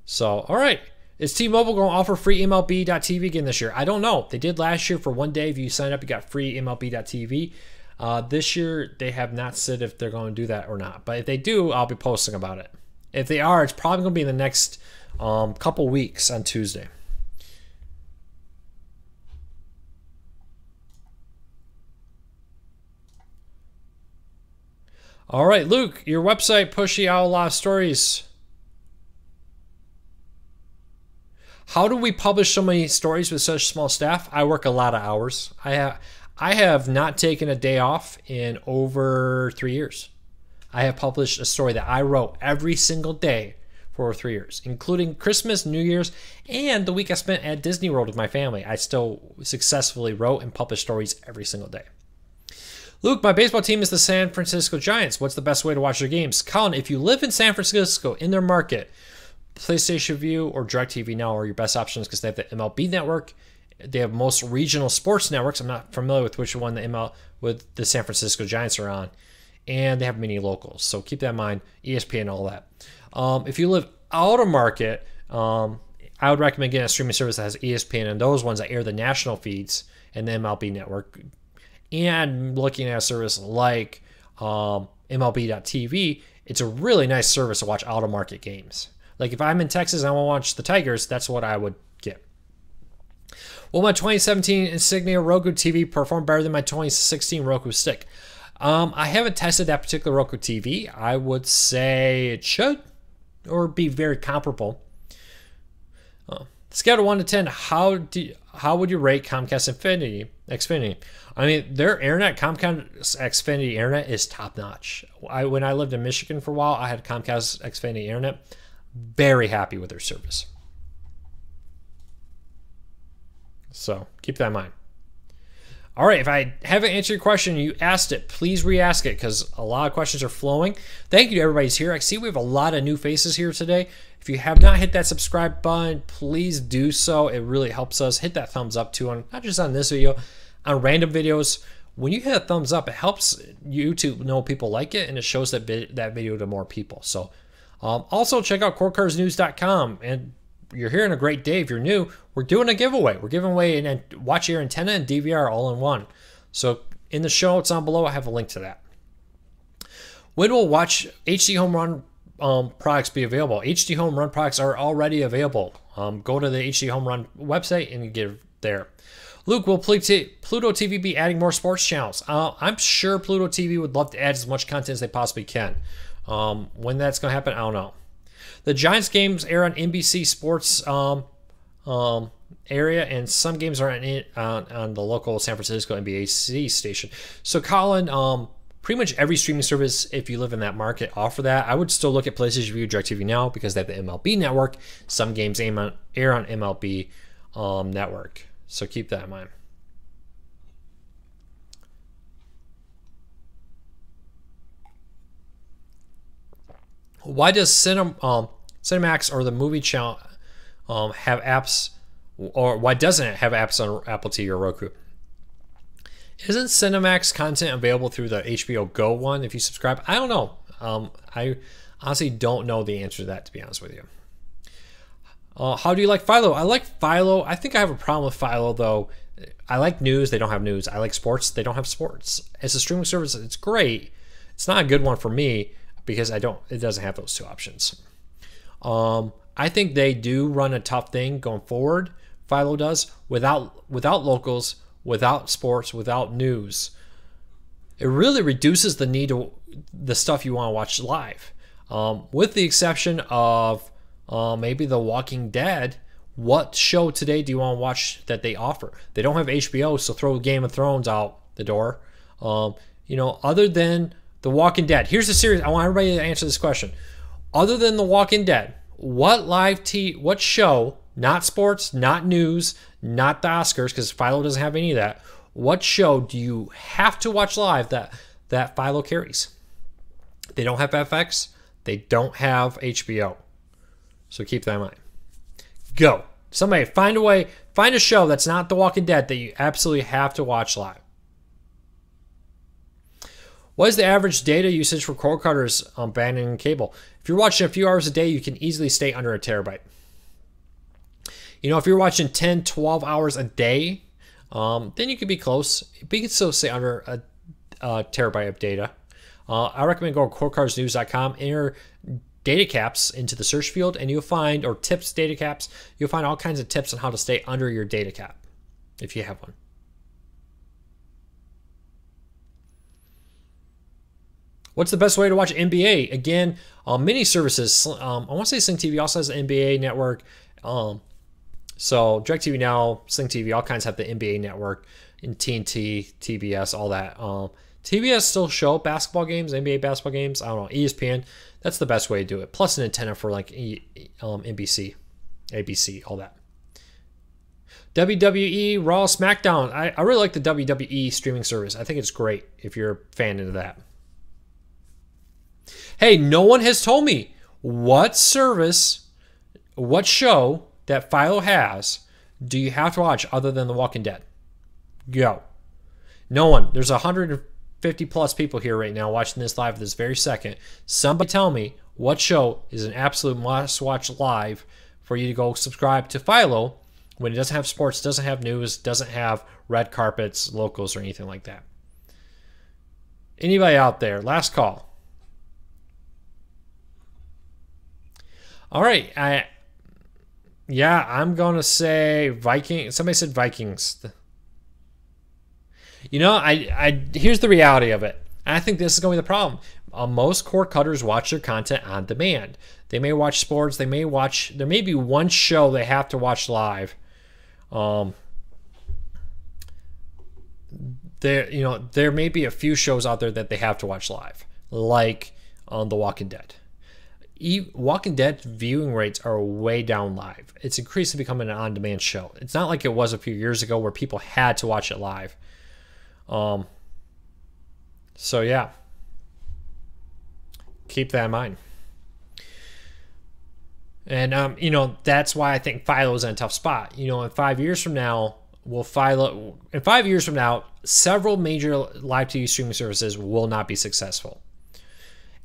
So, all right. Is T-Mobile going to offer free MLB.TV again this year? I don't know. They did last year for one day. If you sign up, you got free MLB.TV. This year, they have not said if they're going to do that or not. But if they do, I'll be posting about it. If they are, it's probably going to be in the next couple weeks on Tuesday. All right, Luke, your website pushing out a lot of stories. How do we publish so many stories with such small staff? I work a lot of hours. I have not taken a day off in over 3 years. I have published a story that I wrote every single day for 3 years, including Christmas, New Year's, and the week I spent at Disney World with my family. I still successfully wrote and published stories every single day. Luke, my baseball team is the San Francisco Giants. What's the best way to watch their games? Colin, if you live in San Francisco, in their market, PlayStation Vue or DirecTV Now are your best options because they have the MLB network. They have most regional sports networks. I'm not familiar with which one with the San Francisco Giants are on. And they have many locals. So keep that in mind, ESPN, all that. If you live out of market, I would recommend getting a streaming service that has ESPN and those ones that air the national feeds and the MLB network. And looking at a service like MLB.TV, it's a really nice service to watch out of market games. Like if I'm in Texas and I want to watch the Tigers, that's what I would get. Will my 2017 Insignia Roku TV perform better than my 2016 Roku stick? I haven't tested that particular Roku TV. I would say it should or be very comparable. Scale of 1 to 10, how would you rate Comcast Xfinity? I mean, their internet, Comcast Xfinity internet is top notch. When I lived in Michigan for a while, I had Comcast Xfinity internet. Very happy with their service. So keep that in mind. All right, if I haven't answered your question, you asked it, please re-ask it because a lot of questions are flowing. Thank you to everybody who's here. I see we have a lot of new faces here today. If you have not hit that subscribe button, please do so. It really helps us. Hit that thumbs up too, not just on this video, on random videos. When you hit a thumbs up, it helps YouTube know people like it, and it shows that video to more people. So also check out CoreCarsNews.com, and you're here on a great day. If you're new, we're doing a giveaway. We're giving away an Watch Your Antenna and DVR all in one. So in the show notes down below, I have a link to that. When will Watch HD Home Run products be available? HD Home Run products are already available. Go to the HD Home Run website and get it there. Luke, will Pluto TV be adding more sports channels? I'm sure Pluto TV would love to add as much content as they possibly can. When that's going to happen, I don't know. The Giants games air on NBC Sports area, and some games are on the local San Francisco NBC station. So, Colin, pretty much every streaming service, if you live in that market, offer that. I would still look at PlayStation Vue, DirecTV Now because they have the MLB network. Some games air on MLB network. So keep that in mind. Why does Cinemax or the movie channel have apps, or why doesn't it have apps on Apple TV or Roku? Isn't Cinemax content available through the HBO Go one if you subscribe? I don't know. I honestly don't know the answer to that, to be honest with you. How do you like Philo? I like Philo. I think I have a problem with Philo, though. I like news. They don't have news. I like sports. They don't have sports. As a streaming service, it's great. It's not a good one for me because it doesn't have those two options. I think they do run a tough thing going forward. Philo does without locals, without sports, without news. It really reduces the need to the stuff you want to watch live, with the exception of maybe The Walking Dead. What show today do you want to watch that they offer? They don't have HBO, so throw Game of Thrones out the door. Other than The Walking Dead, here's the series. I want everybody to answer this question. Other than The Walking Dead, what show, not sports, not news, not the Oscars, because Philo doesn't have any of that, what show do you have to watch live that Philo carries? They don't have FX. They don't have HBO. So keep that in mind. Go. Somebody find a show that's not The Walking Dead that you absolutely have to watch live. What is the average data usage for cord cutters on banding and cable? If you're watching a few hours a day, you can easily stay under a terabyte. You know, if you're watching 10, 12 hours a day, then you could be close. But you can still stay under a terabyte of data. I recommend going to cordcuttersnews.com, enter data caps into the search field, and you'll find, or tips data caps, you'll find all kinds of tips on how to stay under your data cap, if you have one. What's the best way to watch NBA? Again, many services. I want to say Sling TV also has an NBA network. So DirecTV Now, Sling TV, all kinds have the NBA network, and TNT, TBS, all that. TBS still show basketball games, NBA basketball games. I don't know, ESPN. That's the best way to do it. Plus an antenna for like NBC, ABC, all that. WWE, Raw, SmackDown. I really like the WWE streaming service. I think it's great if you're a fan of that. Hey, no one has told me what service, what show that Philo has do you have to watch other than The Walking Dead? Go. No one. There's 150 plus people here right now watching this live this very second. Somebody tell me what show is an absolute must watch live for you to go subscribe to Philo when it doesn't have sports, doesn't have news, doesn't have red carpets, locals, or anything like that. Anybody out there? Last call. All right. I'm going to say Vikings. Somebody said Vikings. You know, here's the reality of it. I think this is going to be the problem. Most cord cutters watch their content on demand. They may watch sports. There may be one show they have to watch live. There may be a few shows out there that they have to watch live, like The Walking Dead. Walking Dead viewing rates are way down live. It's increasingly becoming an on-demand show. It's not like it was a few years ago where people had to watch it live. So yeah, keep that in mind. And that's why I think Philo is in a tough spot. In 5 years from now, several major live TV streaming services will not be successful.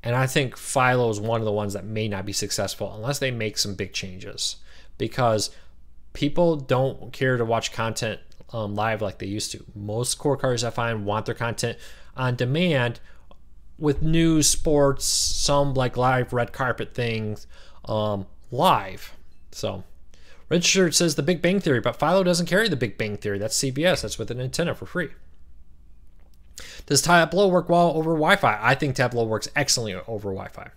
And I think Philo is one of the ones that may not be successful unless they make some big changes, because people don't care to watch content live like they used to. Most cord cutters I find want their content on demand with news, sports, some like live red carpet things live. So Richard says The Big Bang Theory, but Philo doesn't carry The Big Bang Theory. That's CBS. That's with an antenna for free. Does Tableau work well over Wi-Fi? I think Tableau works excellently over Wi-Fi.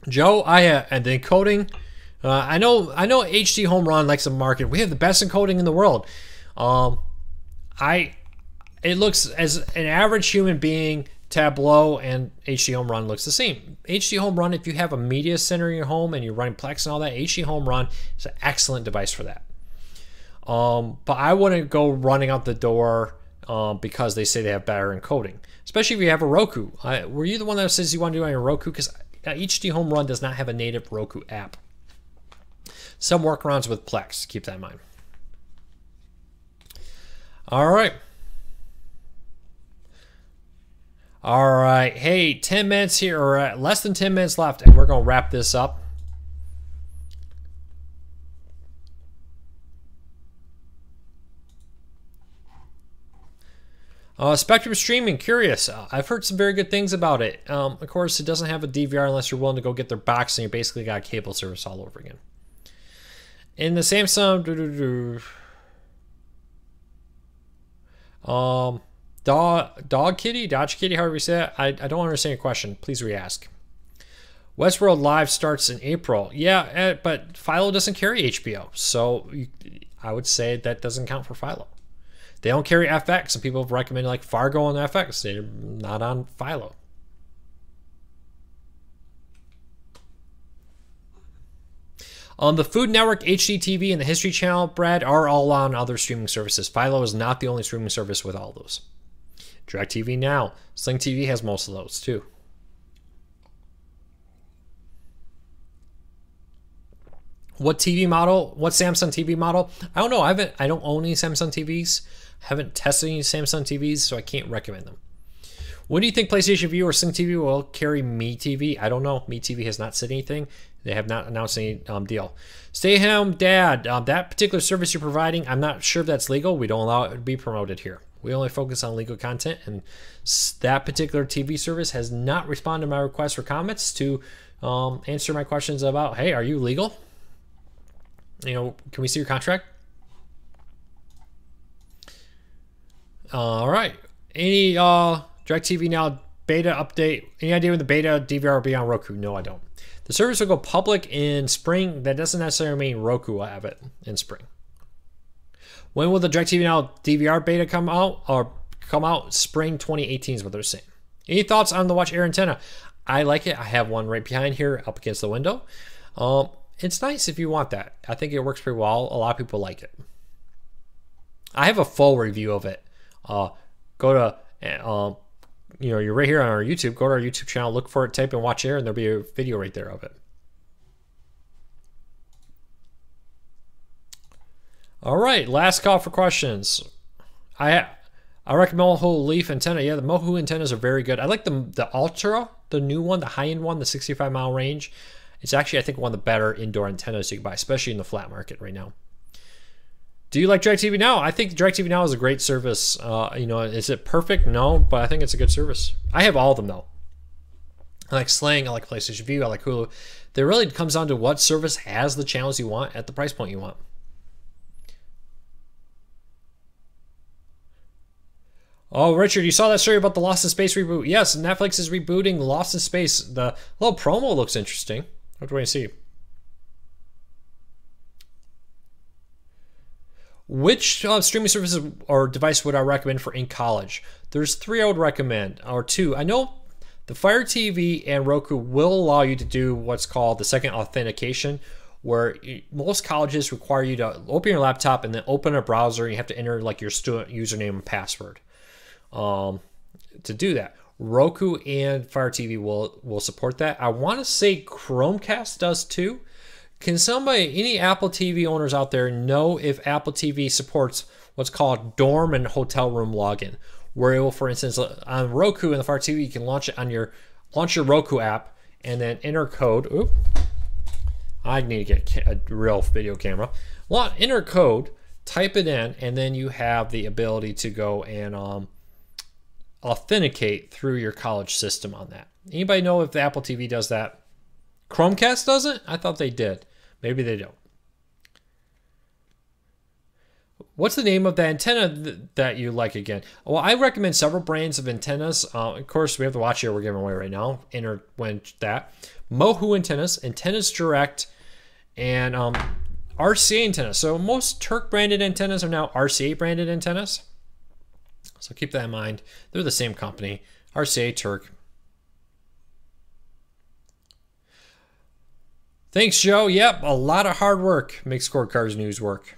Joe, and the encoding. I know HD Home Run likes to market. We have the best encoding in the world. It looks, as an average human being, Tableau and HD Home Run looks the same. HD Home Run, if you have a media center in your home and you're running Plex and all that, HD Home Run is an excellent device for that. But I wouldn't go running out the door because they say they have better encoding, especially if you have a Roku. Were you the one that says you want to do it on a Roku? Because HD Home Run does not have a native Roku app. Some workarounds with Plex. Keep that in mind. All right. All right. Hey, 10 minutes here, or less than 10 minutes left, and we're going to wrap this up. Spectrum Streaming, curious. I've heard some very good things about it. Of course, it doesn't have a DVR unless you're willing to go get their box, and you basically got cable service all over again. In the Samsung, Dodge Kitty, however you say it. I don't understand your question. Please re-ask. Westworld Live starts in April. Yeah, but Philo doesn't carry HBO, so I would say that doesn't count for Philo. They don't carry FX, and people have recommended like Fargo on FX. They're not on Philo. The Food Network, HDTV, and the History Channel, Brad, are all on other streaming services. Philo is not the only streaming service with all those. DirecTV Now. Sling TV has most of those too. What TV model? What Samsung TV model? I don't know. I don't own any Samsung TVs. Haven't tested any Samsung TVs, so I can't recommend them. When do you think PlayStation Vue or Sling TV will carry Me TV? I don't know. Me TV has not said anything. They have not announced any deal. Stay home, Dad. That particular service you're providing, I'm not sure if that's legal. We don't allow it to be promoted here. We only focus on legal content, and that particular TV service has not responded to my requests for comments to answer my questions about, hey, are you legal? You know, can we see your contract? All right. Any DirecTV Now beta update? Any idea when the beta DVR will be on Roku? No, I don't. The service will go public in spring. That doesn't necessarily mean Roku will have it in spring. When will the DirecTV Now DVR beta come out? Or come out? Spring 2018 is what they're saying. Any thoughts on the Watch Air antenna? I like it. I have one right behind here up against the window. It's nice if you want that. I think it works pretty well. A lot of people like it. I have a full review of it. Go to, you know, you're right here on our YouTube. Go to our YouTube channel, look for it, type in Watch Air, and there'll be a video right there of it. All right, last call for questions. I recommend Mohu Leaf antenna. Yeah, the Mohu antennas are very good. I like the Ultra, the new one, the high-end one, the 65-mile range. It's actually, I think, one of the better indoor antennas you can buy, especially in the flat market right now. Do you like DirecTV Now? I think DirecTV Now is a great service. You know, is it perfect? No, but I think it's a good service. I have all of them, though. I like Sling, I like PlayStation Vue, I like Hulu. It really comes down to what service has the channels you want at the price point you want. Oh, Richard, you saw that story about the Lost in Space reboot? Yes, Netflix is rebooting Lost in Space. The little promo looks interesting. What do I see? Which streaming services or device would I recommend for in college? There's 3 I would recommend, or 2. I know the Fire TV and Roku will allow you to do what's called the second authentication, where most colleges require you to open your laptop and then open a browser, and you have to enter like your student username and password to do that. Roku and Fire TV will support that. I want to say Chromecast does too. Can somebody, any Apple TV owners out there, know if Apple TV supports what's called dorm and hotel room login, where it will, for instance, on Roku and the Fire TV, you can launch it on your Roku app and then enter code. Oop, I need to get a real video camera. Enter code, type it in, and then you have the ability to go and authenticate through your college system on that. Anybody know if the Apple TV does that? Chromecast doesn't? I thought they did. Maybe they don't. What's the name of the antenna that you like again? Well, I recommend several brands of antennas. Of course, we have the Watch Air we're giving away right now. Enter when that. Mohu antennas, Antennas Direct, and RCA antennas. So most Turk branded antennas are now RCA branded antennas. So keep that in mind. They're the same company. RCA, Turk. Thanks, Joe. Yep, a lot of hard work makes Cord Cars News work.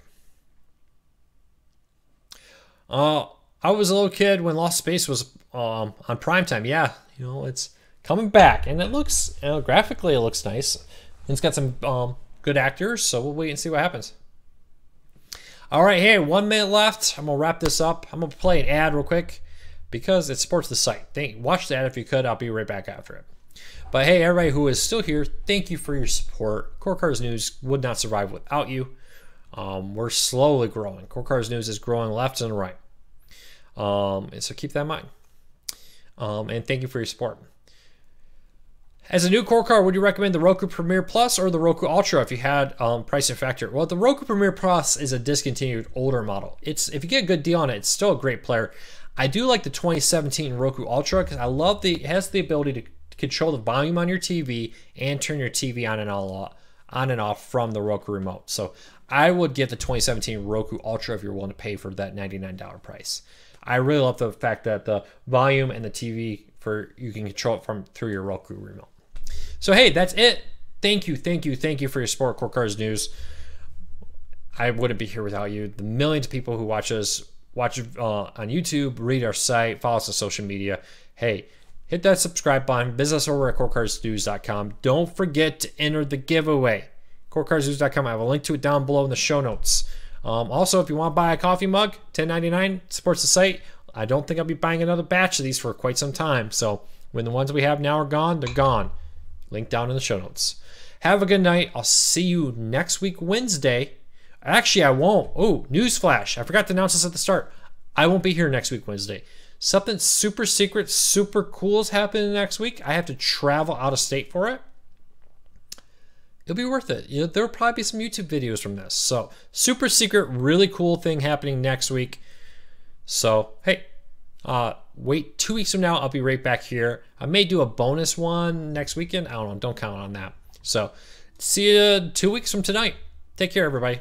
I was a little kid when Lost Space was on primetime. Yeah, you know, it's coming back, and it looks, graphically, it looks nice. And it's got some good actors, so we'll wait and see what happens. All right, hey, 1 minute left. I'm gonna wrap this up. I'm gonna play an ad real quick because it supports the site. Watch the ad if you could. I'll be right back after it. But hey, everybody who is still here, thank you for your support. Cord Cars News would not survive without you. We're slowly growing. Cord Cars News is growing left and right. And so keep that in mind. And thank you for your support. As a new Cord Car, would you recommend the Roku Premier Plus or the Roku Ultra if you had pricing factor? Well, the Roku Premier Plus is a discontinued older model. If you get a good deal on it, it's still a great player. I do like the 2017 Roku Ultra because I love it has the ability to control the volume on your TV and turn your TV on and off from the Roku remote. So I would get the 2017 Roku Ultra if you're willing to pay for that $99 price. I really love the fact that the volume and the TV you can control it through your Roku remote. So hey, that's it. Thank you for your support, Cord Cars News. I wouldn't be here without you. The millions of people who watch us on YouTube, read our site, follow us on social media. Hey, hit that subscribe button. Visit us over at CordCarsNews.com. Don't forget to enter the giveaway. CordCarsNews.com. I have a link to it down below in the show notes. Also, if you want to buy a coffee mug, $10.99 supports the site. I don't think I'll be buying another batch of these for quite some time. So when the ones we have now are gone, they're gone. Link down in the show notes. Have a good night. I'll see you next week, Wednesday. Actually, I won't. Oh, newsflash. I forgot to announce this at the start. I won't be here next week, Wednesday. Something super secret, super cool is happening next week. I have to travel out of state for it. It'll be worth it. There'll probably be some YouTube videos from this. So, super secret, really cool thing happening next week. So, hey, wait 2 weeks from now. I'll be right back here. I may do a bonus one next weekend. I don't know. Don't count on that. So, see you 2 weeks from tonight. Take care, everybody.